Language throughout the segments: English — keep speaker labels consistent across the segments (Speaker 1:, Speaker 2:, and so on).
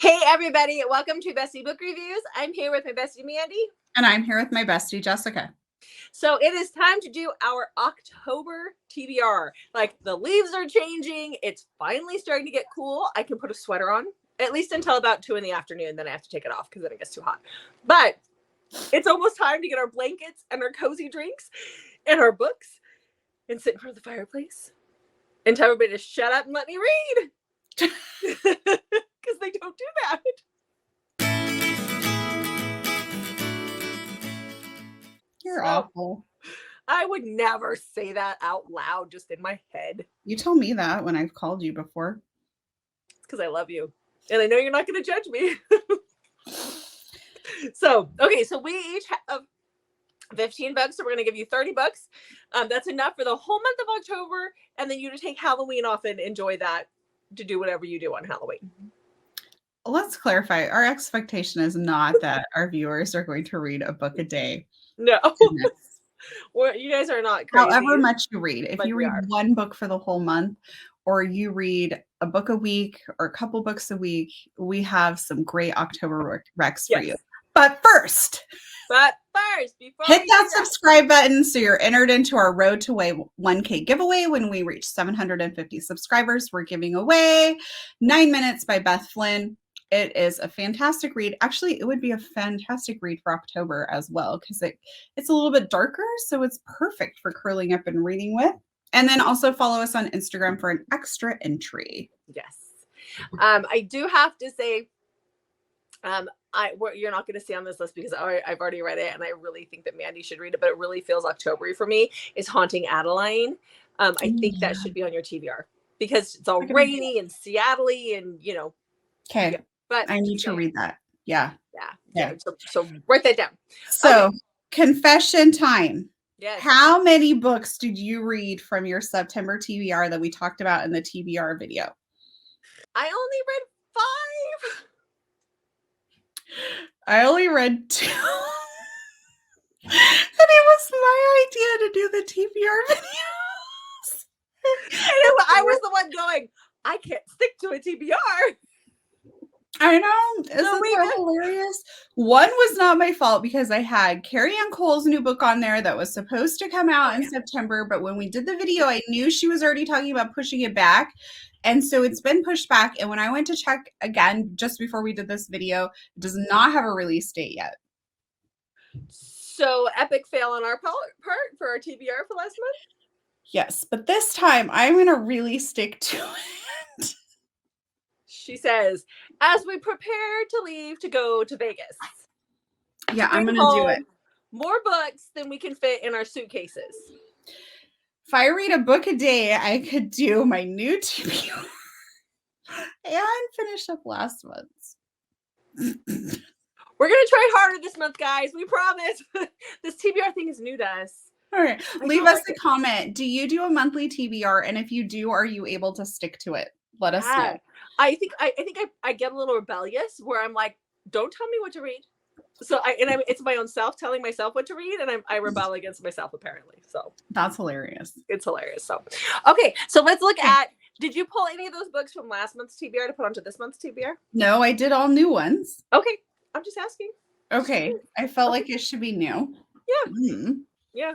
Speaker 1: Hey everybody, welcome to Bestie Book Reviews. I'm here with my bestie Mandy.
Speaker 2: And I'm here with my bestie Jessica.
Speaker 1: So it is time to do our October TBR. Like the leaves are changing. It's finally starting to get cool. I can put a sweater on, at least until about 2 p.m. Then I have to take it off because then it gets too hot. But it's almost time to get our blankets and our cozy drinks and our books and sit in front of the fireplace and tell everybody to shut up and let me read. Because they don't do that.
Speaker 2: You're awful.
Speaker 1: I would never say that out loud, just in my head.
Speaker 2: You told me that when I've called you before.
Speaker 1: It's because I love you. And I know you're not going to judge me. So we each have 15 bucks. So we're going to give you 30 bucks. That's enough for the whole month of October. And then you to take Halloween off and enjoy that to do whatever you do on Halloween.
Speaker 2: Let's clarify. Our expectation is not that our viewers are going to read a book a day.
Speaker 1: No. Well, you guys are not crazy.
Speaker 2: However much you read. If you read one book for the whole month, or you read a book a week or a couple books a week, we have some great October recs for you. But first,
Speaker 1: before
Speaker 2: hit that subscribe button so you're entered into our Road to 1K giveaway. When we reach 750 subscribers, we're giving away 9 Minutes by Beth Flynn. It is a fantastic read. Actually, it would be a fantastic read for October as well because it's a little bit darker, so it's perfect for curling up and reading with. And then also follow us on Instagram for an extra entry.
Speaker 1: Yes. I do have to say, you're not going to see on this list because I've already read it, and I really think that Mandy should read it, but it really feels October-y for me, is Haunting Adeline. I think that should be on your TBR because it's all rainy and Seattle-y and, you know.
Speaker 2: Okay.
Speaker 1: Yeah, but
Speaker 2: I need to read that. Yeah.
Speaker 1: So write that down.
Speaker 2: So confession time.
Speaker 1: Yes.
Speaker 2: How many books did you read from your September TBR that we talked about in the TBR video?
Speaker 1: I only read 5.
Speaker 2: I only read 2. And it was my idea to do the TBR videos.
Speaker 1: I was the one going, I can't stick to a TBR.
Speaker 2: I know. Isn't that hilarious? One was not my fault because I had Carrie Ann Cole's new book on there that was supposed to come out in September. But when we did the video, I knew she was already talking about pushing it back. And so it's been pushed back. And when I went to check again, just before we did this video, it does not have a release date yet.
Speaker 1: So epic fail on our part for our TBR for last month?
Speaker 2: Yes, but this time I'm going to really stick to it.
Speaker 1: She says, as we prepare to leave to go to Vegas.
Speaker 2: Yeah, I'm going to do it.
Speaker 1: More books than we can fit in our suitcases.
Speaker 2: If I read a book a day, I could do my new TBR and finish up last month's.
Speaker 1: We're going to try harder this month, guys. We promise. This TBR thing is new to us.
Speaker 2: All right. Leave us a comment. Do you do a monthly TBR? And if you do, are you able to stick to it? Let us know.
Speaker 1: I think I get a little rebellious where I'm like, don't tell me what to read. So it's my own self telling myself what to read, and I rebel against myself apparently. So
Speaker 2: that's hilarious.
Speaker 1: It's hilarious. So okay, so let's look at. Did you pull any of those books from last month's TBR to put onto this month's TBR?
Speaker 2: No, I did all new ones.
Speaker 1: Okay, I'm just asking.
Speaker 2: Okay, I felt like it should be new.
Speaker 1: Yeah.
Speaker 2: Mm-hmm.
Speaker 1: Yeah.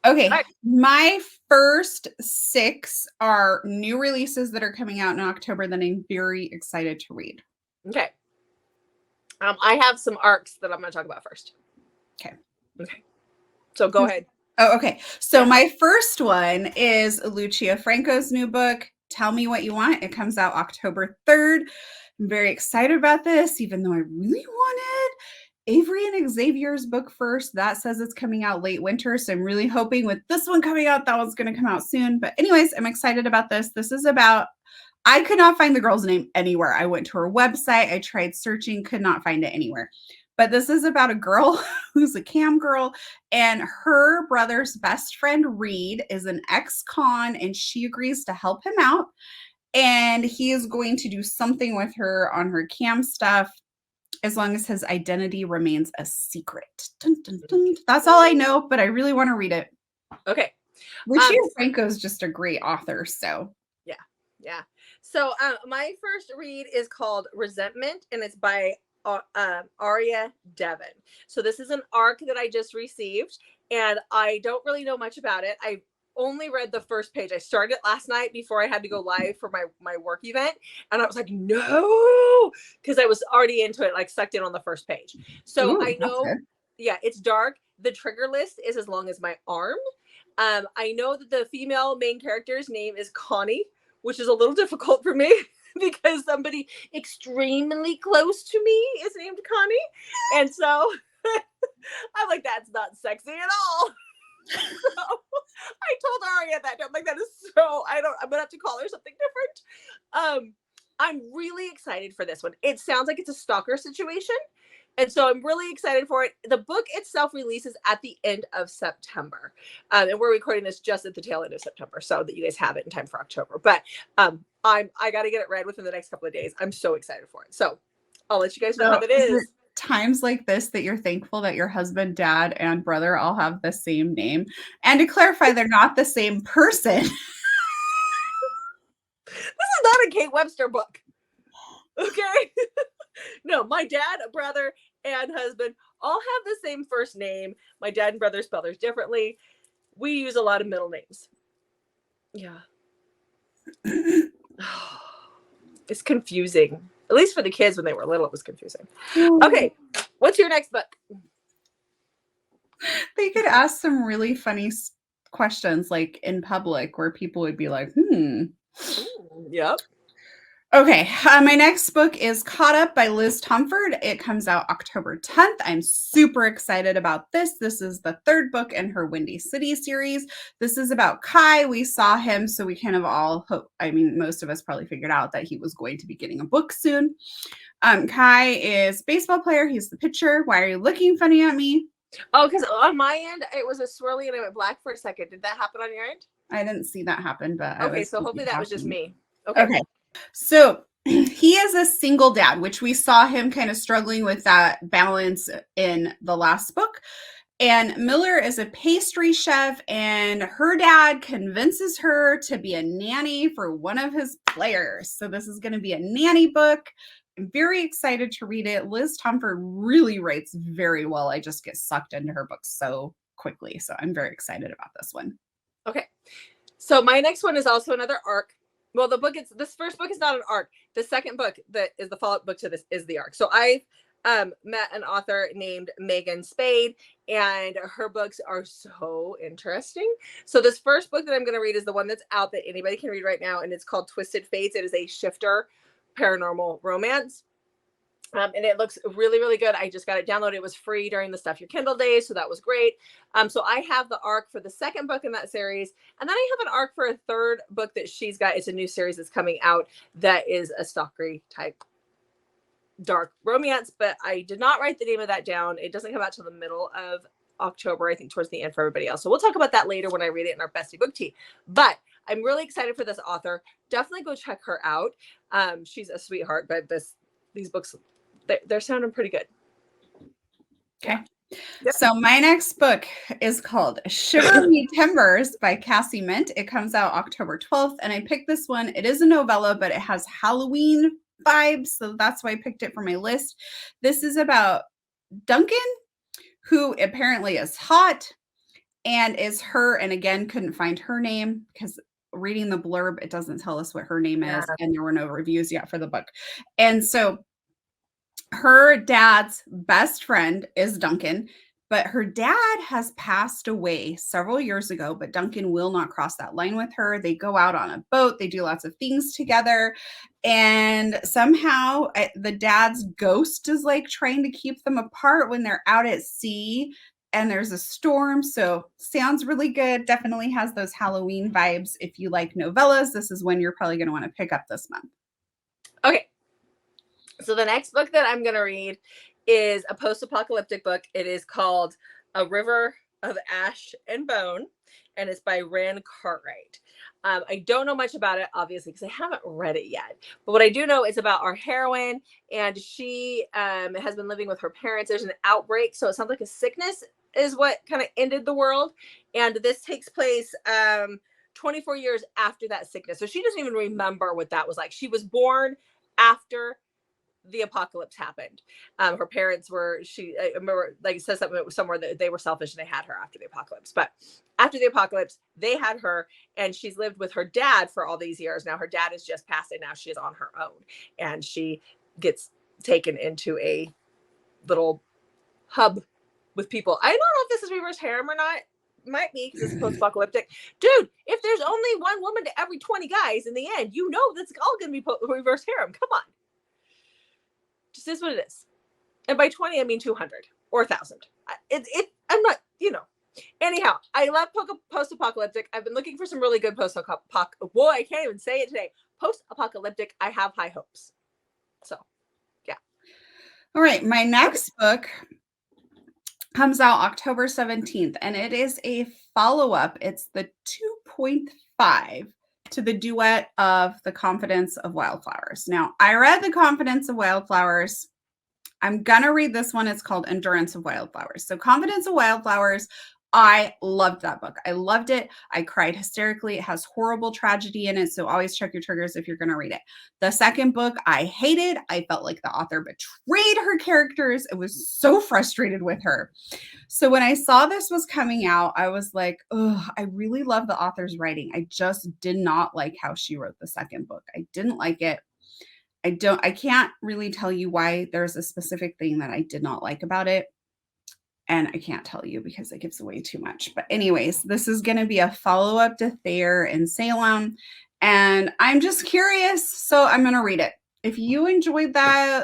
Speaker 2: Okay, my first 6 are new releases that are coming out in October that I'm very excited to read.
Speaker 1: Okay. I have some arcs that I'm going to talk about first.
Speaker 2: Okay.
Speaker 1: So go ahead.
Speaker 2: Oh, okay. So my first one is Lucia Franco's new book, Tell Me What You Want. It comes out October 3rd. I'm very excited about this, even though I really wanted Avery and Xavier's book first. That says it's coming out late winter. So I'm really hoping with this one coming out, that one's going to come out soon. But anyways, I'm excited about this. This is about, I could not find the girl's name anywhere. I went to her website. I tried searching, could not find it anywhere. But this is about a girl who's a cam girl, and her brother's best friend, Reed, is an ex-con, and she agrees to help him out. And he is going to do something with her on her cam stuff, as long as his identity remains a secret. Dun, dun, dun. That's all I know, but I really want to read it.
Speaker 1: Okay.
Speaker 2: Lucia Franco is just a great author, so.
Speaker 1: Yeah. So my first read is called Resentment, and it's by Aria Devon. So this is an arc that I just received, and I don't really know much about it. I only read the first page. I started it last night before I had to go live for my work event, and I was like, no, because I was already into it, like sucked in on the first page. So
Speaker 2: Ooh,
Speaker 1: I
Speaker 2: that's
Speaker 1: know,
Speaker 2: good.
Speaker 1: yeah, it's dark. The trigger list is as long as my arm. I know that the female main character's name is Connie, which is a little difficult for me because somebody extremely close to me is named Connie. And so I'm like, that's not sexy at all. So I told Aria that. I'm like, that is so, I'm gonna have to call her something different. I'm really excited for this one. It sounds like it's a stalker situation. And so I'm really excited for it. The book itself releases at the end of September. And we're recording this just at the tail end of September so that you guys have it in time for October. But I got to get it read within the next couple of days. I'm so excited for it. So I'll let you guys know
Speaker 2: So
Speaker 1: how that is.
Speaker 2: it times like this that you're thankful that your husband, dad, and brother all have the same name? And to clarify, they're not the same person.
Speaker 1: This is not a Kate Webster book. Okay. No, my dad, brother, and husband all have the same first name. My dad and brother spell theirs differently. We use a lot of middle names. Yeah. It's confusing. At least for the kids when they were little, it was confusing. Okay. What's your next book?
Speaker 2: They could ask some really funny questions like in public where people would be like,
Speaker 1: Yep.
Speaker 2: Okay, my next book is Caught Up by Liz Tomford. It comes out October 10th. I'm super excited about this. This is the third book in her Windy City series. This is about Kai. We saw him, so we kind of all hope, most of us probably figured out that he was going to be getting a book soon. Kai is a baseball player. He's the pitcher. Why are you looking funny at me?
Speaker 1: Oh, because on my end, it was a swirly and I went black for a second. Did that happen on your end?
Speaker 2: I didn't see that happen, but
Speaker 1: okay, so hopefully that was just me. Okay.
Speaker 2: So he is a single dad, which we saw him kind of struggling with that balance in the last book. And Miller is a pastry chef, and her dad convinces her to be a nanny for one of his players. So this is going to be a nanny book. I'm very excited to read it. Liz Tomford really writes very well. I just get sucked into her books so quickly. So I'm very excited about this one.
Speaker 1: Okay. So my next one is also another arc. Well, this first book is not an arc. The second book that is the follow-up book to this is the arc. So I met an author named Megan Spade, and her books are so interesting. So this first book that I'm going to read is the one that's out that anybody can read right now, and it's called Twisted Fates. It is a shifter paranormal romance. And it looks really, really good. I just got it downloaded. It was free during the Stuff Your Kindle days, so that was great. So I have the arc for the second book in that series, and then I have an arc for a third book that she's got. It's a new series that's coming out that is a stalkery type dark romance, but I did not write the name of that down. It doesn't come out till the middle of October, I think, towards the end for everybody else. So we'll talk about that later when I read it in our Bestie Book Tea. But I'm really excited for this author. Definitely go check her out. She's a sweetheart, but these books, they're sounding pretty good.
Speaker 2: Okay. Yep. So my next book is called Shiver Me Timbers by Cassie Mint. It comes out October 12th, and I picked this one. It is a novella, but it has Halloween vibes, so that's why I picked it for my list. This is about Duncan, who apparently is hot and is her, and again, couldn't find her name because reading the blurb, it doesn't tell us what her name is, and there were no reviews yet for the book. And so her dad's best friend is Duncan, but her dad has passed away several years ago, but Duncan will not cross that line with her. They go out on a boat. They do lots of things together. And somehow the dad's ghost is like trying to keep them apart when they're out at sea and there's a storm. So sounds really good. Definitely has those Halloween vibes. If you like novellas, this is when you're probably going to want to pick up this month.
Speaker 1: Okay. So the next book that I'm going to read is a post-apocalyptic book. It is called A River of Ash and Bone, and it's by Ren Cartwright. I don't know much about it, obviously, because I haven't read it yet. But what I do know is about our heroine, and she has been living with her parents. There's an outbreak, so it sounds like a sickness is what kind of ended the world. And this takes place 24 years after that sickness. So she doesn't even remember what that was like. She was born after the apocalypse happened. Her parents were, I remember, like it says something somewhere that they were selfish and they had her after the apocalypse. But after the apocalypse, they had her, and she's lived with her dad for all these years. Now her dad has just passed, and now she is on her own, and she gets taken into a little hub with people. I don't know if this is reverse harem or not. Might be, because it's post-apocalyptic. Dude, if there's only one woman to every 20 guys in the end, you know that's all going to be reverse harem. Come on. Just is what it is. And by 20, I mean 200 or 1,000. I'm not, Anyhow, I love post-apocalyptic. I've been looking for some really good post-apocalyptic. Boy, I can't even say it today. Post-apocalyptic. I have high hopes. So, yeah.
Speaker 2: All right. My next book comes out October 17th, and it is a follow-up. It's the 2.5 to the duet of The Confidence of Wildflowers. Now, I read The Confidence of Wildflowers. I'm going to read this one. It's called Endurance of Wildflowers. So Confidence of Wildflowers, I loved that book. I loved it. I cried hysterically. It has horrible tragedy in it, so always check your triggers if you're going to read it. The second book, I hated. I felt like the author betrayed her characters. I was so frustrated with her. So when I saw this was coming out, I was like, oh, I really love the author's writing. I just did not like how she wrote the second book. I didn't like it. I can't really tell you why. There's a specific thing that I did not like about it. And I can't tell you because it gives away too much. But anyways, this is going to be a follow-up to Thayer and Salem. And I'm just curious. So I'm going to read it. If you enjoyed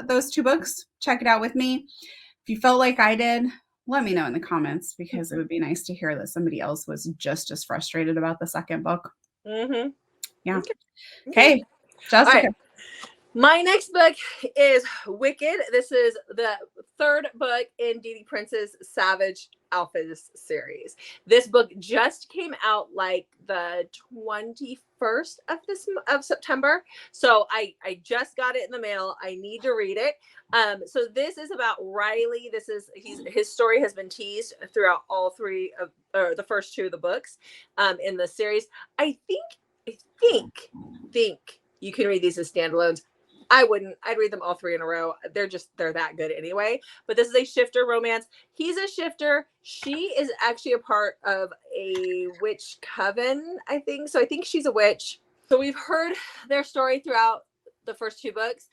Speaker 2: those two books, check it out with me. If you felt like I did, let me know in the comments, because it would be nice to hear that somebody else was just as frustrated about the second book.
Speaker 1: Mm-hmm.
Speaker 2: Yeah. Okay. Jessica.
Speaker 1: All right. My next book is Wicked. This is the third book in Dee Dee Prince's Savage Alphas series. This book just came out like the 21st of September. So I just got it in the mail. I need to read it. So this is about Riley. His story has been teased throughout all three of, or the first two of the books in the series. I think you can read these as standalones. I wouldn't. I'd read them all three in a row. They're that good anyway. But this is a shifter romance. He's a shifter. She is actually a part of a witch coven, I think. So I think she's a witch. So we've heard their story throughout the first two books.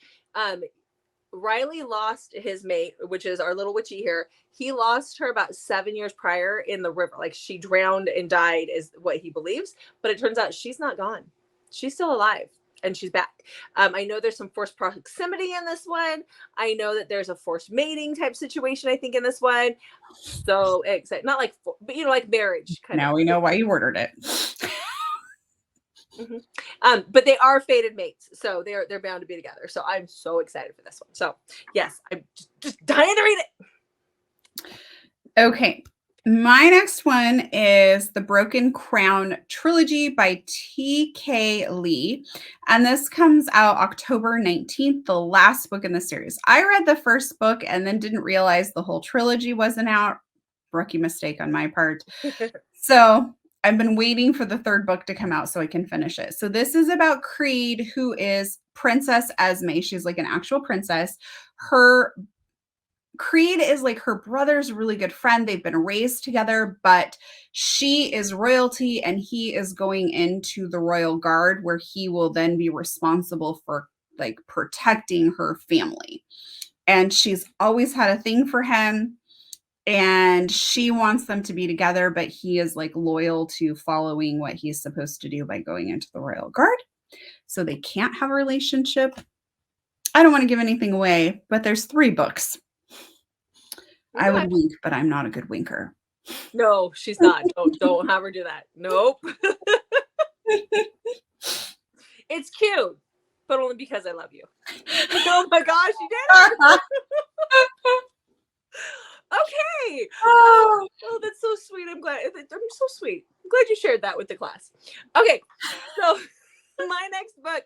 Speaker 1: Riley lost his mate, which is our little witchy here. He lost her about 7 years prior in the river. Like, she drowned and died is what he believes. But it turns out she's not gone. She's still alive. And she's back. I know there's some forced proximity in this one. I know that there's a forced mating type situation, I think, in this one. So excited. Not like, but like marriage kind of.
Speaker 2: Now we know why you ordered it.
Speaker 1: Mm-hmm. But they are fated mates, so they're bound to be together. So I'm so excited for this one. So yes, I'm just dying to read it.
Speaker 2: Okay. My next one is The Broken Crown Trilogy by T.K. Lee. And this comes out October 19th, the last book in the series. I read the first book and then didn't realize the whole trilogy wasn't out. Rookie mistake on my part. So I've been waiting for the third book to come out so I can finish it. So this is about Creed, who is Princess Esme. She's like an actual princess. Creed is like her brother's really good friend. They've been raised together, but she is royalty and he is going into the royal guard, where he will then be responsible for like protecting her family. And she's always had a thing for him, and she wants them to be together, but he is like loyal to following what he's supposed to do by going into the royal guard. So they can't have a relationship. I don't want to give anything away, but there's 3 books. I would wink, but I'm not a good winker.
Speaker 1: No, she's not. Don't have her do that. Nope. It's cute, but only because I love you. Oh my gosh, you did it. Okay. Oh, that's so sweet. I'm so sweet. I'm glad you shared that with the class. Okay, so my next book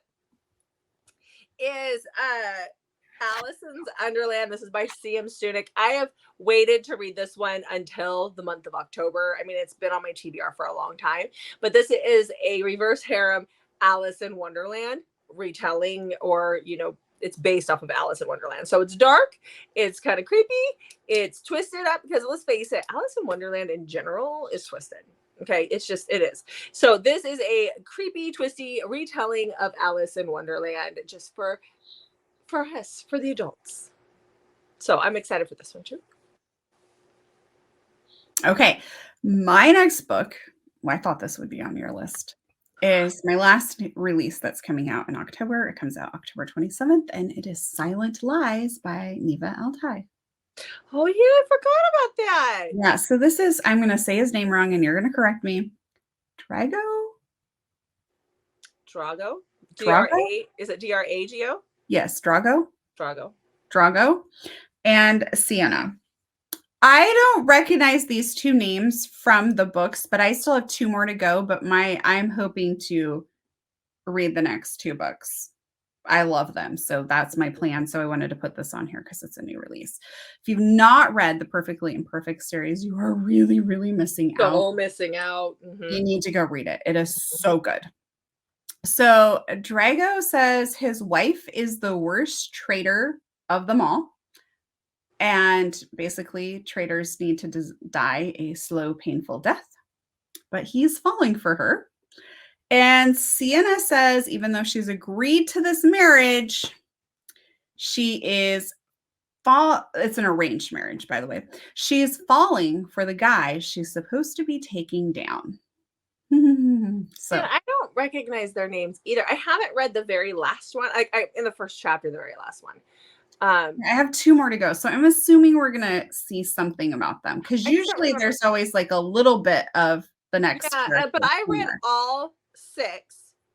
Speaker 1: is Allison's Alice's Underland. This is by C.M. Stunick. I have waited to read this one until the month of October. I mean, it's been on my TBR for a long time, but this is a reverse harem Alice in Wonderland retelling, or, you know, it's based off of Alice in Wonderland. So it's dark, it's kind of creepy, it's twisted up, because let's face it, Alice in Wonderland in general is twisted. Okay, it's just, it is. So this is a creepy, twisty retelling of Alice in Wonderland, just for us, for the adults. So I'm excited for this one too.
Speaker 2: Okay, my next book, well, I thought this would be on your list, is my last release that's coming out in October. It comes out October 27th, and it is Silent Lies by Neva Altai.
Speaker 1: Oh yeah, I forgot about that.
Speaker 2: Yeah, so this is, I'm going to say his name wrong, and you're going to correct me. Drago?
Speaker 1: Drago?
Speaker 2: Drago?
Speaker 1: D-R-A, is it D-R-A-G-O?
Speaker 2: Yes, Drago.
Speaker 1: Drago.
Speaker 2: And Sienna. I don't recognize these two names from the books, but I still have 2 more to go, but I'm hoping to read the next 2 books. I love them. So that's my plan. So I wanted to put this on here because it's a new release. If you've not read the Perfectly Imperfect series, you are really, really missing out.
Speaker 1: Missing out. Mm-hmm.
Speaker 2: You need to go read it. It is so good. So Drago says his wife is the worst traitor of them all. And basically, traitors need to die a slow, painful death. But he's falling for her. And Sienna says, even though she's agreed to this marriage, she is it's an arranged marriage, by the way. She's falling for the guy she's supposed to be taking down. So
Speaker 1: yeah, I don't recognize their names either. I haven't read the very last one. I in the first chapter, the very last one.
Speaker 2: I have 2 more to go, so I'm assuming we're gonna see something about them, because usually there's always like a little bit of the next.
Speaker 1: Yeah, but I read all 6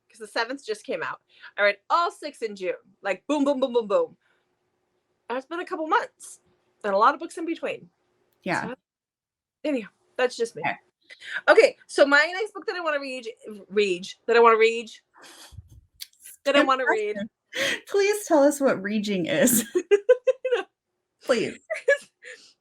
Speaker 1: because the 7th just came out. I read all 6 in June, like boom, boom, boom, boom, boom. And it's been a couple months and a lot of books in between.
Speaker 2: Yeah.
Speaker 1: So, anyhow, that's just me. Okay, so my next book that I want to read.
Speaker 2: Please tell us what reading is. Please.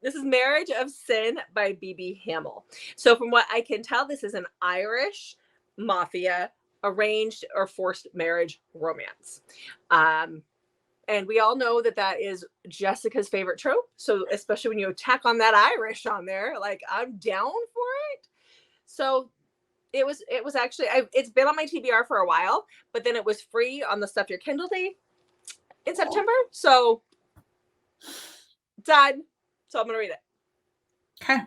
Speaker 1: This is Marriage of Sin by B.B. Hamill. So from what I can tell, this is an Irish mafia arranged or forced marriage romance. And we all know that is Jessica's favorite trope. So especially when you tack on that Irish on there, like, I'm down for it. So it was actually, it's been on my TBR for a while, but then it was free on the Stuff Your Kindle Day in September. So done. So I'm going to read it.
Speaker 2: Okay.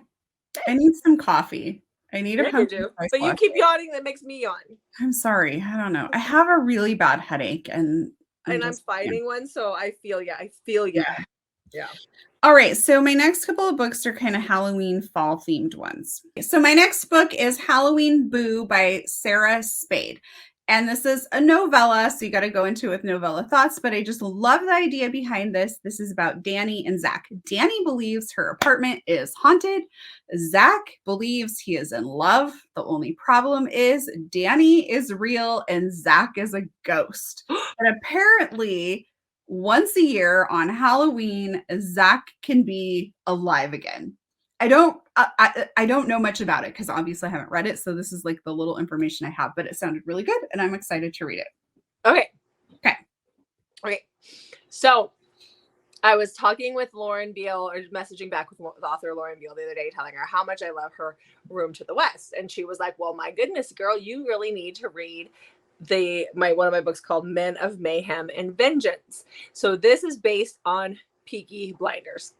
Speaker 2: I need some coffee. I need a pumpkin spice
Speaker 1: But you keep yawning. That makes me yawn.
Speaker 2: I'm sorry. I don't know. I have a really bad headache, and
Speaker 1: I'm fighting one. So I feel yeah.
Speaker 2: All right, so my next couple of books are kind of Halloween fall themed ones. So my next book is Halloween Boo by Sarah Spade. And this is a novella, so you got to go into it with novella thoughts, but I just love the idea behind this. This is about Danny and Zach. Danny believes her apartment is haunted. Zach believes he is in love. The only problem is Danny is real and Zach is a ghost. And apparently, once a year on Halloween, Zach can be alive again. I don't know much about it because obviously I haven't read it. So this is like the little information I have, but it sounded really good and I'm excited to read it.
Speaker 1: Okay. So I was talking with Lauren Beale, or messaging back with the author Lauren Beale the other day, telling her how much I love her Room to the West. And she was like, well, my goodness, girl, you really need to read one of my books called Men of Mayhem and Vengeance. So this is based on Peaky Blinders.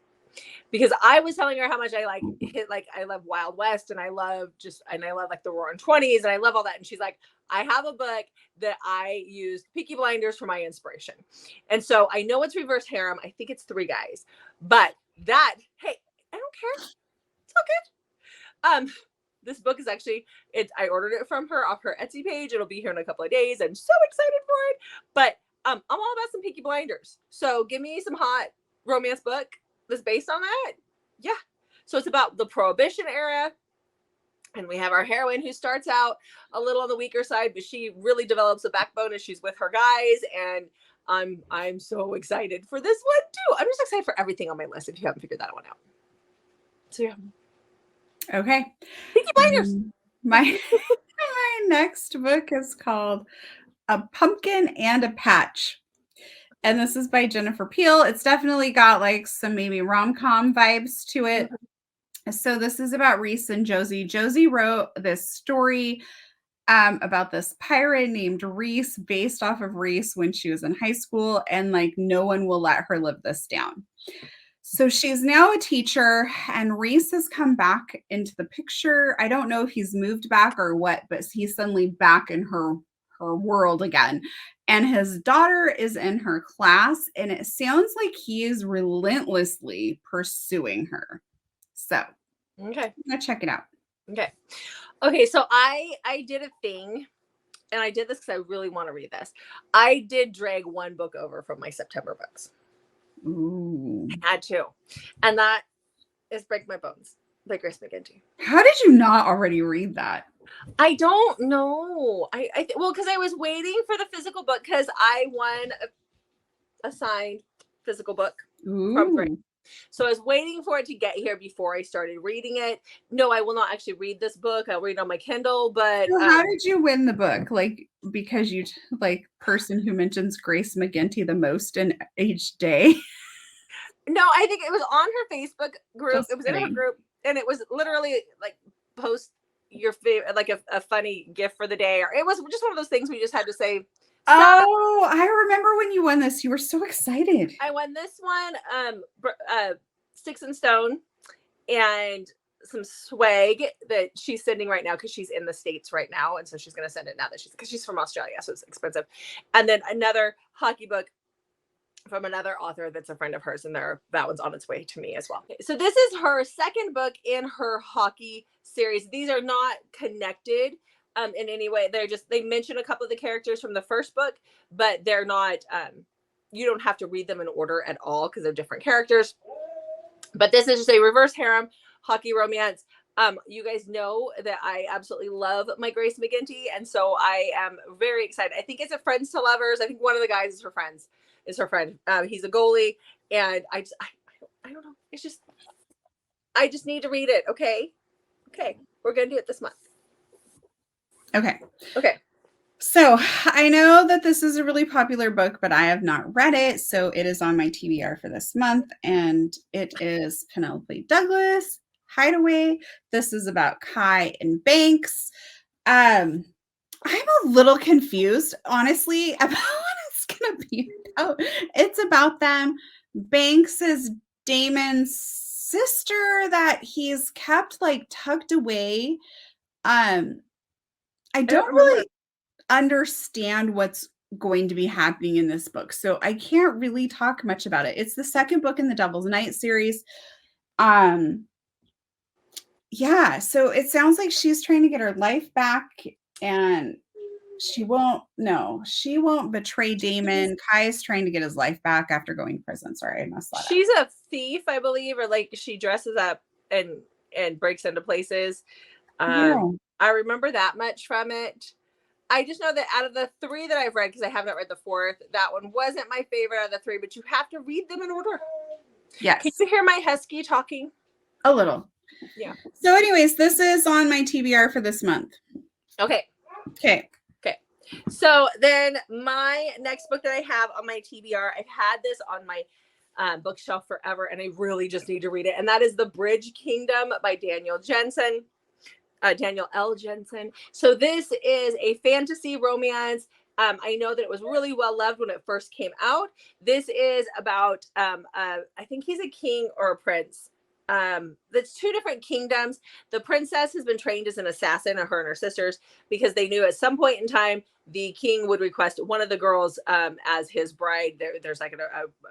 Speaker 1: Because I was telling her how much I I love Wild West, and I love like the Roaring 20s, and I love all that. And she's like, I have a book that I used Peaky Blinders for my inspiration. And so I know it's reverse harem. I think it's 3 guys, but hey, I don't care. It's all good. This book is actually, I ordered it from her off her Etsy page. It'll be here in a couple of days. I'm so excited for it. But I'm all about some Peaky Blinders. So give me some hot romance book that's based on that. Yeah. So it's about the Prohibition era. And we have our heroine who starts out a little on the weaker side, but she really develops a backbone as she's with her guys. And I'm so excited for this one too. I'm just excited for everything on my list if you haven't figured that one out. So yeah.
Speaker 2: Okay.
Speaker 1: Pinky Blinders.
Speaker 2: My my next book is called A Pumpkin and a Patch. And this is by Jennifer Peel. It's definitely got like some maybe rom-com vibes to it. So this is about Reese and Josie. Josie wrote this story about this pirate named Reese based off of Reese when she was in high school, and like no one will let her live this down. So she's now a teacher, and Reese has come back into the picture. I don't know if he's moved back or what, but he's suddenly back in her world again. And his daughter is in her class, and it sounds like he is relentlessly pursuing her. So
Speaker 1: Okay.
Speaker 2: I'm gonna check it out.
Speaker 1: Okay, so I did a thing, and I did this because I really want to read this. I did drag one book over from my September books.
Speaker 2: Ooh.
Speaker 1: I had to, and that is Break My Bones by Grace McGinty.
Speaker 2: How did you not already read that?
Speaker 1: I don't know. Well, because I was waiting for the physical book because I won a signed physical book from Grace. So I was waiting for it to get here before I started reading it. No, I will not actually read this book. I'll read it on my Kindle, but
Speaker 2: so how did you win the book? Like, because you like person who mentions Grace McGinty the most in each day?
Speaker 1: No, I think it was on her Facebook group.
Speaker 2: Just
Speaker 1: it was
Speaker 2: kidding.
Speaker 1: in her group, and it was literally like post your favorite, like a funny gift for the day, or it was just one of those things we just had to say.
Speaker 2: Oh, I remember when you won this. You were so excited.
Speaker 1: I won this one, Sticks and Stone, and some swag that she's sending right now because she's in the States right now, and so she's going to send it now that because she's from Australia, so it's expensive. And then another hockey book from another author that's a friend of hers, and that one's on its way to me as well. So this is her second book in her hockey series. These are not connected in any way. They mention a couple of the characters from the first book, but they're not you don't have to read them in order at all because they're different characters. But this is just a reverse harem hockey romance. You guys know that I absolutely love my Grace McGinty, and so I am very excited. I think it's a friends to lovers. I think one of the guys is her friend. He's a goalie, and I don't know. It's just I just need to read it. Okay, we're gonna do it this month.
Speaker 2: Okay.
Speaker 1: Okay.
Speaker 2: So I know that this is a really popular book, but I have not read it. So it is on my TBR for this month, and it is Penelope Douglas, Hideaway. This is about Kai and Banks. I'm a little confused, honestly, about what it's going to be about. It's about them. Banks is Damon's sister that he's kept like tucked away. I don't really understand what's going to be happening in this book, so I can't really talk much about it. It's the second book in the Devil's Night series. Yeah, so it sounds like she's trying to get her life back, and she won't betray Damon. Kai is trying to get his life back after going to prison. Sorry, I messed that up.
Speaker 1: She's a thief, I believe, or like she dresses up and breaks into places.
Speaker 2: Yeah.
Speaker 1: I remember that much from it. I just know that out of the three that I've read, because I have not read the fourth, that one wasn't my favorite out of the three, but you have to read them in order.
Speaker 2: Yes.
Speaker 1: Can you hear my husky talking?
Speaker 2: A little.
Speaker 1: Yeah.
Speaker 2: So anyways, this is on my TBR for this month.
Speaker 1: Okay. So then my next book that I have on my TBR, I've had this on my bookshelf forever, and I really just need to read it. And that is The Bridge Kingdom by Daniel L. Jensen. So this is a fantasy romance. I know that it was really well loved when it first came out. This is about, I think he's a king or a prince. That's two different kingdoms. The princess has been trained as an assassin, her and her sisters, because they knew at some point in time the king would request one of the girls as his bride. There's like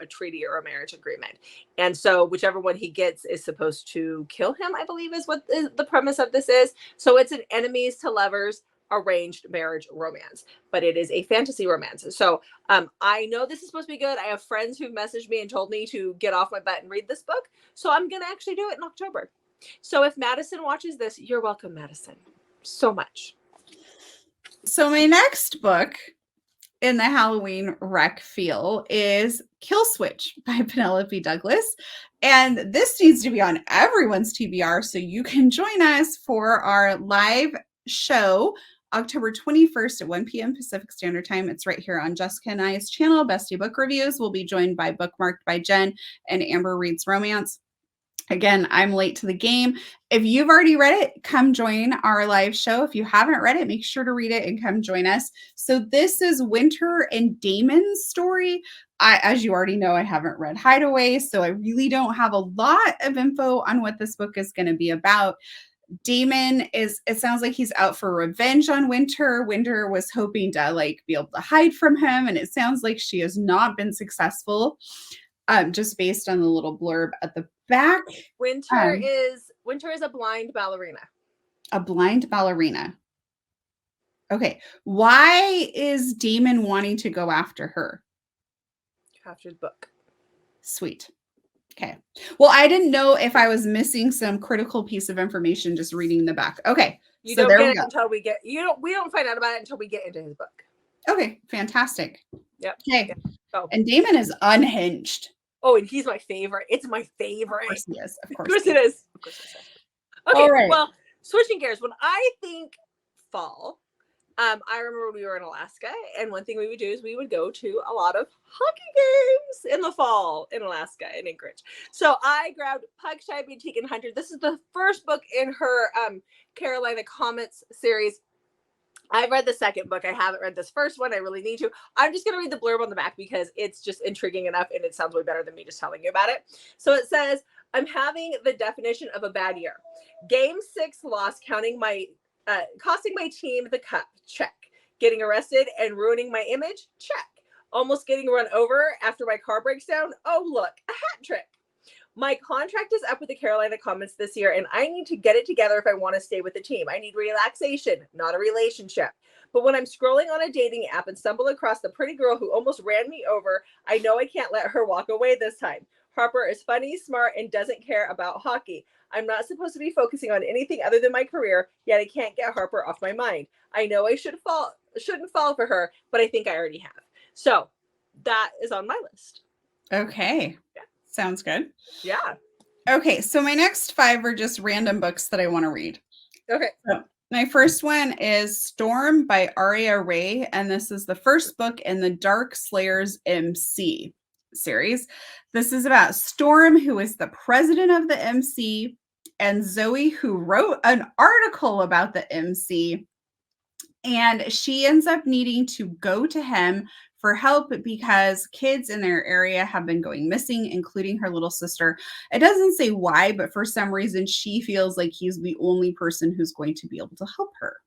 Speaker 1: a treaty or a marriage agreement, and so whichever one he gets is supposed to kill him, I believe is what the premise of this is. So it's an enemies to lovers arranged marriage romance, but it is a fantasy romance. So I know this is supposed to be good. I have friends who've messaged me and told me to get off my butt and read this book, so I'm gonna actually do it in October. So if Madison watches this, you're welcome, Madison, so much.
Speaker 2: So my next book in the Halloween rec feel is Kill Switch by Penelope Douglas. And this needs to be on everyone's TBR, so you can join us for our live show October 21st at 1 p.m. Pacific Standard Time. It's right here on Jessica and I's channel, Bestie Book Reviews. We'll be joined by Bookmarked by Jen and Amber Reads Romance. Again, I'm late to the game. If you've already read it, come join our live show. If you haven't read it, make sure to read it and come join us. So this is Winter and Damon's story. As you already know, I haven't read Hideaway, so I really don't have a lot of info on what this book is going to be about. Damon it sounds like he's out for revenge on Winter. Winter was hoping to be able to hide from him, and it sounds like she has not been successful. Just based on the little blurb at the back.
Speaker 1: Winter is a blind ballerina.
Speaker 2: A blind ballerina. Okay. Why is Damon wanting to go after her?
Speaker 1: After the book.
Speaker 2: Sweet. Okay. Well, I didn't know if I was missing some critical piece of information just reading the back. Okay.
Speaker 1: You don't get it until we don't find out about it until we get into his book.
Speaker 2: Okay. Fantastic.
Speaker 1: Yep.
Speaker 2: Okay.
Speaker 1: Yep. Oh.
Speaker 2: And Damon is unhinged.
Speaker 1: Oh, and he's my favorite. It's my favorite.
Speaker 2: Of course he is.
Speaker 1: Of course it is. Of course it is. Okay,
Speaker 2: all right.
Speaker 1: Well, switching gears. When I think fall, I remember when we were in Alaska, and one thing we would do is we would go to a lot of hockey games in the fall in Alaska, in Anchorage. So I grabbed Pugshy, Boutique, and Hunter. This is the first book in her Carolina Comets series. I've read the second book. I haven't read this first one. I really need to. I'm just going to read the blurb on the back because it's just intriguing enough and it sounds way better than me just telling you about it. So it says, I'm having the definition of a bad year. Game 6 loss, costing my team the cup. Check. Getting arrested and ruining my image. Check. Almost getting run over after my car breaks down. Oh, look, a hat trick. My contract is up with the Carolina Comets this year, and I need to get it together if I want to stay with the team. I need relaxation, not a relationship. But when I'm scrolling on a dating app and stumble across the pretty girl who almost ran me over, I know I can't let her walk away this time. Harper is funny, smart, and doesn't care about hockey. I'm not supposed to be focusing on anything other than my career, yet I can't get Harper off my mind. I know I shouldn't fall for her, but I think I already have. So that is on my list.
Speaker 2: Okay.
Speaker 1: Yeah.
Speaker 2: Sounds good.
Speaker 1: Yeah.
Speaker 2: Okay, so my next 5 are just random books that I want to read.
Speaker 1: Okay.
Speaker 2: So my first one is Storm by Aria Ray, and this is the first book in the Dark Slayers MC series. This is about Storm, who is the president of the MC, and Zoe, who wrote an article about the MC, and she ends up needing to go to him for help because kids in their area have been going missing, including her little sister. It doesn't say why, but for some reason, she feels like he's the only person who's going to be able to help her.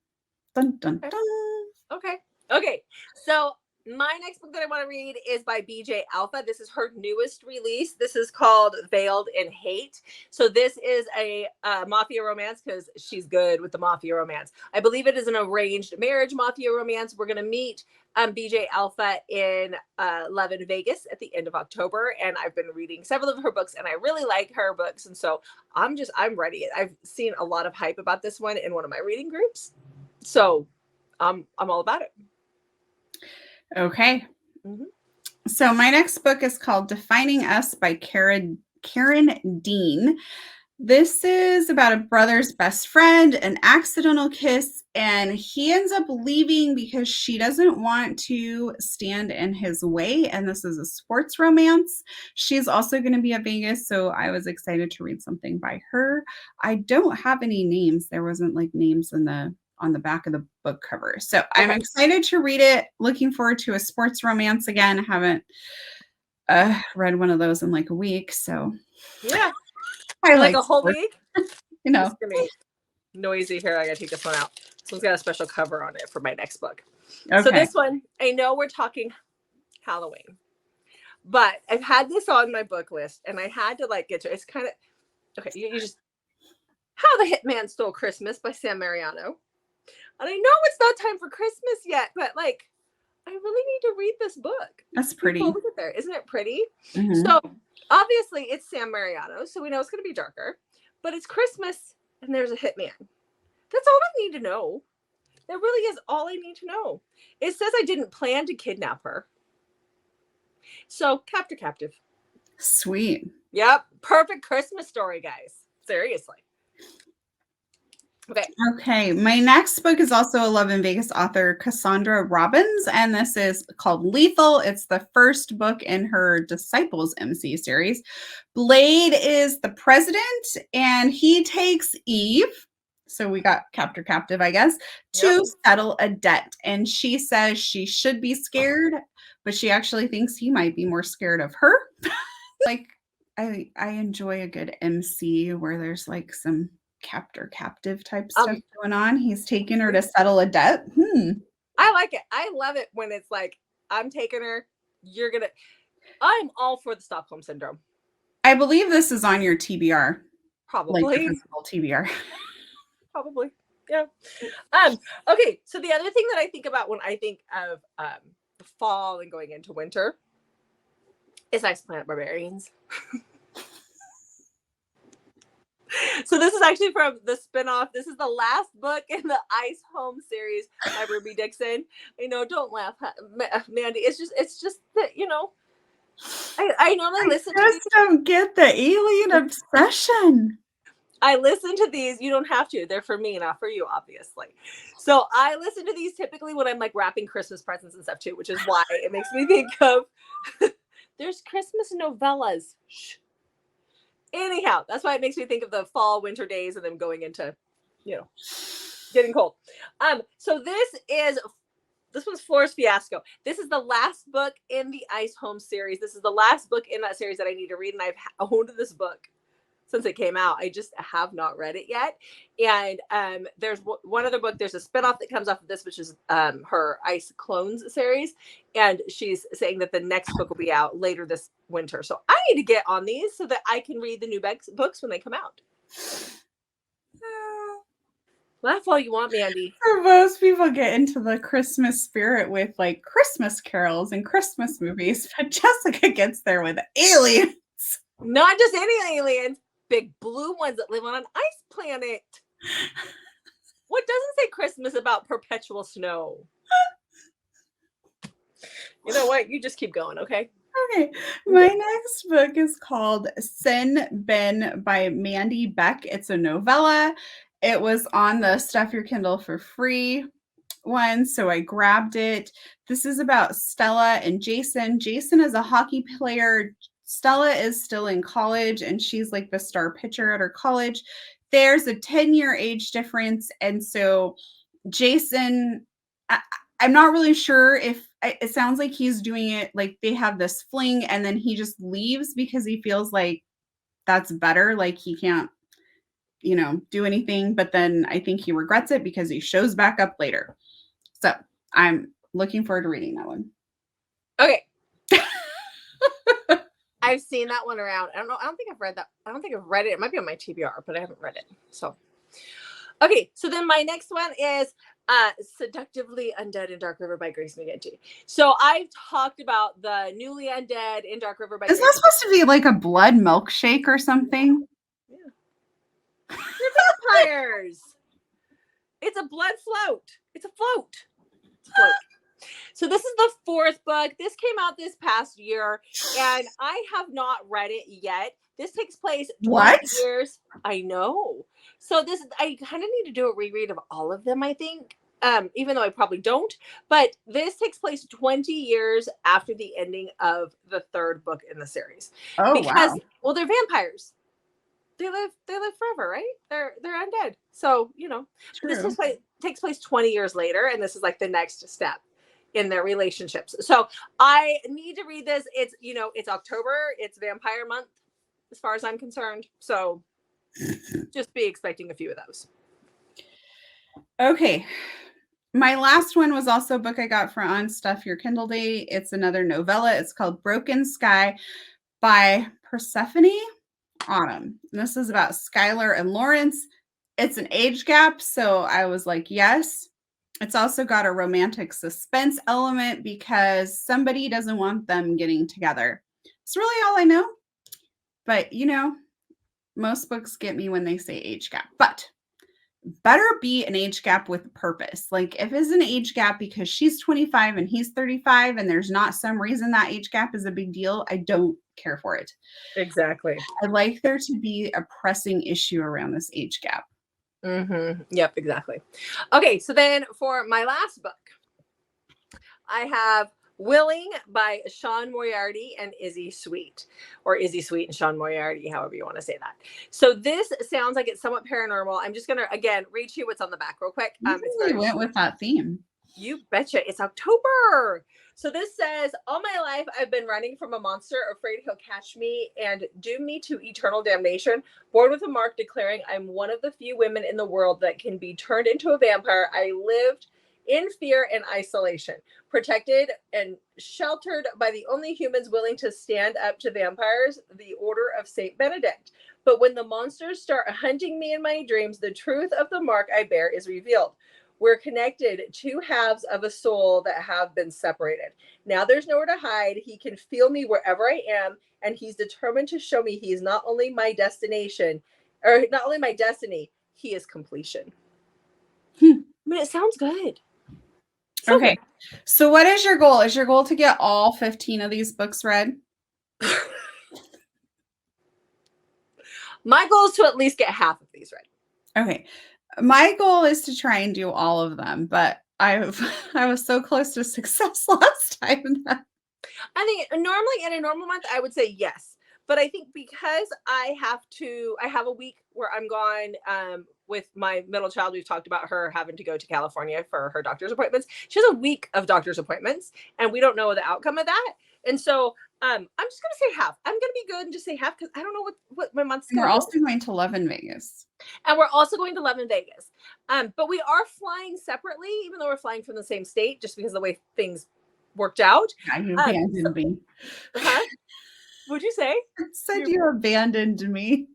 Speaker 2: Dun, dun, dun.
Speaker 1: Okay. So my next book that I want to read is by BJ Alpha. This is her newest release. This is called Veiled in Hate. So this is a mafia romance because she's good with the mafia romance. I believe it is an arranged marriage mafia romance. We're going to meet BJ Alpha in Levin, Vegas at the end of October. And I've been reading several of her books and I really like her books. And so I'm ready. I've seen a lot of hype about this one in one of my reading groups. So I'm all about it.
Speaker 2: Okay. Mm-hmm. So my next book is called Defining Us by Karen Dean. This is about a brother's best friend, an accidental kiss, and he ends up leaving because she doesn't want to stand in his way. And this is a sports romance. She's also going to be at Vegas, so I was excited to read something by her. I don't have any names. There wasn't names on the back of the book cover. So okay. I'm excited to read it. Looking forward to a sports romance again. I haven't read one of those in a week. So
Speaker 1: yeah.
Speaker 2: I like
Speaker 1: a whole week.
Speaker 2: You know.
Speaker 1: It's gonna be noisy here. I gotta take this one out. This one's got a special cover on it for my next book. Okay. So this one, I know we're talking Halloween, but I've had this on my book list and I had to get to it. It's kind of okay. You just How the Hitman Stole Christmas by Sam Mariano. And I know it's not time for Christmas yet, but I really need to read this book.
Speaker 2: That's pretty.
Speaker 1: Look at there. Isn't it pretty?
Speaker 2: Mm-hmm.
Speaker 1: So obviously it's Sam Mariano, so we know it's going to be darker, but it's Christmas and there's a hitman. That's all I need to know. That really is all I need to know. It says I didn't plan to kidnap her. So, captive.
Speaker 2: Sweet.
Speaker 1: Yep. Perfect Christmas story, guys. Seriously.
Speaker 2: Okay. My next book is also a Love in Vegas author, Cassandra Robbins, and this is called Lethal. It's the first book in her Disciples MC series. Blade is the president, and he takes Eve, so we got captive, I guess, to settle a debt. And she says she should be scared, but she actually thinks he might be more scared of her. Like, I enjoy a good MC where there's like some captive type stuff going on. He's taking her to settle a debt.
Speaker 1: I like it. I love it when it's like, I'm taking her, I'm all for the Stockholm Syndrome.
Speaker 2: I believe this is on your TBR.
Speaker 1: Probably.
Speaker 2: Like the physical TBR.
Speaker 1: Probably. Yeah. Okay. So the other thing that I think about when I think of the fall and going into winter is Ice Planet Barbarians. So this is actually from the spinoff. This is the last book in the Ice Home series by Ruby Dixon. I know, don't laugh, Mandy. It's just that, I normally listen to these.
Speaker 2: Don't get the alien obsession.
Speaker 1: I listen to these. You don't have to. They're for me, not for you, obviously. So I listen to these typically when I'm like wrapping Christmas presents and stuff too, which is why it makes me think of there's Christmas novellas. Shh. Anyhow, that's why it makes me think of the fall, winter days and them going into, getting cold. So this was Flora's Fiasco. This is the last book in the Ice Home series. This is the last book in that series that I need to read, and I've owned this book since it came out. I just have not read it yet. And there's one other book. There's a spinoff that comes off of this, which is her Ice Clones series. And she's saying that the next book will be out later this winter. So I need to get on these so that I can read the new books when they come out. Laugh all you want, Mandy.
Speaker 2: So most people get into the Christmas spirit with like Christmas carols and Christmas movies, but Jessica gets there with aliens.
Speaker 1: Not just any aliens. Big blue ones that live on an ice planet. What doesn't say Christmas about perpetual snow? You know what? You just keep going, okay?
Speaker 2: Okay. My next book is called Sen Ben by Mandy Beck. It's a novella. It was on the Stuff Your Kindle for Free one, so I grabbed it. This is about Stella and Jason. Jason is a hockey player. Stella is still in college, and she's like the star pitcher at her college. There's a 10-year age difference, and so Jason, I'm not really sure if it sounds like he's doing it like they have this fling, and then he just leaves because he feels like that's better, like he can't, do anything. But then I think he regrets it because he shows back up later. So I'm looking forward to reading that one.
Speaker 1: Okay. I've seen that one around. I don't think I've read that. I don't think I've read it. It might be on my TBR, but I haven't read it. So, okay. So then my next one is Seductively Undead in Dark River by Grace McGinty. So I've talked about the Newly Undead in Dark River by
Speaker 2: Is that supposed to be like a blood milkshake or something?
Speaker 1: Yeah. They're vampires. It's a blood float. It's a float. It's a float. So this is the fourth book. This came out this past year, and I have not read it yet. This takes place 20 years. I know. So I kind of need to do a reread of all of them, I think, even though I probably don't. But this takes place 20 years after the ending of the third book in the series.
Speaker 2: Oh,
Speaker 1: because,
Speaker 2: wow.
Speaker 1: Well, they're vampires. They live forever, right? They're undead. So, this takes place 20 years later, and this is like the next step in their relationships. So I need to read this. It's, it's October. It's vampire month as far as I'm concerned. So just be expecting a few of those.
Speaker 2: Okay. My last one was also a book I got for On Stuff Your Kindle Day. It's another novella. It's called Broken Sky by Persephone Autumn. And this is about Skylar and Lawrence. It's an age gap, so I was like, yes. It's also got a romantic suspense element because somebody doesn't want them getting together. It's really all I know. But, most books get me when they say age gap. But better be an age gap with purpose. Like if it's an age gap because she's 25 and he's 35 and there's not some reason that age gap is a big deal, I don't care for it.
Speaker 1: Exactly.
Speaker 2: I like there to be a pressing issue around this age gap.
Speaker 1: Yep, exactly. Okay, so then for my last book, I have Willing by Sean Moriarty and Izzy Sweet, or Izzy Sweet and Sean Moriarty, however you want to say that. So this sounds like it's somewhat paranormal. I'm just going to, again, read you what's on the back real quick.
Speaker 2: We went with that theme.
Speaker 1: You betcha. It's October. So this says, all my life I've been running from a monster, afraid he'll catch me and doom me to eternal damnation. Born with a mark declaring I'm one of the few women in the world that can be turned into a vampire. I lived in fear and isolation, protected and sheltered by the only humans willing to stand up to vampires, the Order of Saint Benedict. But when the monsters start hunting me in my dreams, the truth of the mark I bear is revealed. We're connected, two halves of a soul that have been separated. Now there's nowhere to hide. He can feel me wherever I am, and he's determined to show me he's not only my destination, or not only my destiny, he is completion. I mean, it sounds good.
Speaker 2: Okay. So what is your goal? Is your goal to get all 15 of these books read?
Speaker 1: My goal is to at least get half of these read.
Speaker 2: Okay. My goal is to try and do all of them, but I was so close to success last time.
Speaker 1: I think normally in a normal month, I would say yes. But I think because I have a week where I'm gone with my middle child. We've talked about her having to go to California for her doctor's appointments. She has a week of doctor's appointments, and we don't know the outcome of that. And so I'm just going to say half. I'm going to be good and just say half because I don't know what my month's going to be.
Speaker 2: We're also going to Love in Vegas.
Speaker 1: And we're also going to Love in Vegas. But we are flying separately, even though we're flying from the same state, just because of the way things worked out.
Speaker 2: Yeah, you abandoned me.
Speaker 1: Huh? What'd you say?
Speaker 2: I said you abandoned me.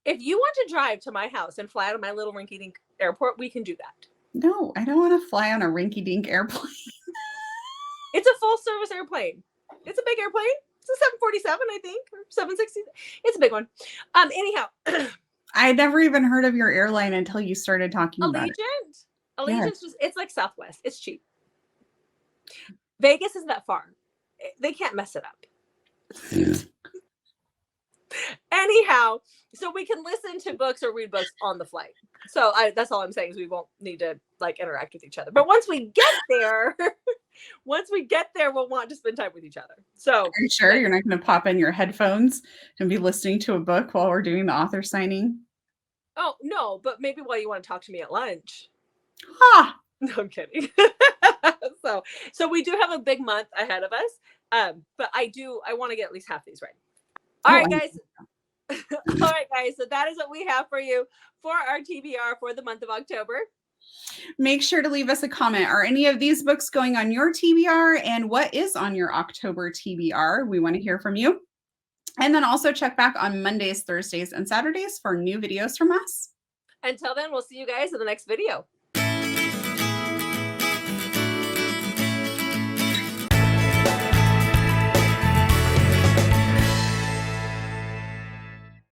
Speaker 1: If you want to drive to my house and fly out of my little rinky-dink airport, we can do that.
Speaker 2: No, I don't want to fly on a rinky-dink airplane.
Speaker 1: It's a full-service airplane. It's a big airplane. It's a 747, I think, or 760. It's a big one. Anyhow.
Speaker 2: I never even heard of your airline until you started talking about it.
Speaker 1: Allegiant, it's like Southwest. It's cheap. Vegas isn't that far. They can't mess it up. Anyhow, so we can listen to books or read books on the flight. So that's all I'm saying is we won't need to like interact with each other. But once we get there, we'll want to spend time with each other. So
Speaker 2: are you sure you're not going to pop in your headphones and be listening to a book while we're doing the author signing?
Speaker 1: Oh, no, but maybe while you want to talk to me at lunch.
Speaker 2: Ha!
Speaker 1: No, I'm kidding. So we do have a big month ahead of us. But I want to get at least half these read. All right, guys. All right, guys. So that is what we have for you for our TBR for the month of October.
Speaker 2: Make sure to leave us a comment. Are any of these books going on your TBR? And what is on your October TBR? We want to hear from you. And then also check back on Mondays, Thursdays, and Saturdays for new videos from us.
Speaker 1: Until then, we'll see you guys in the next video.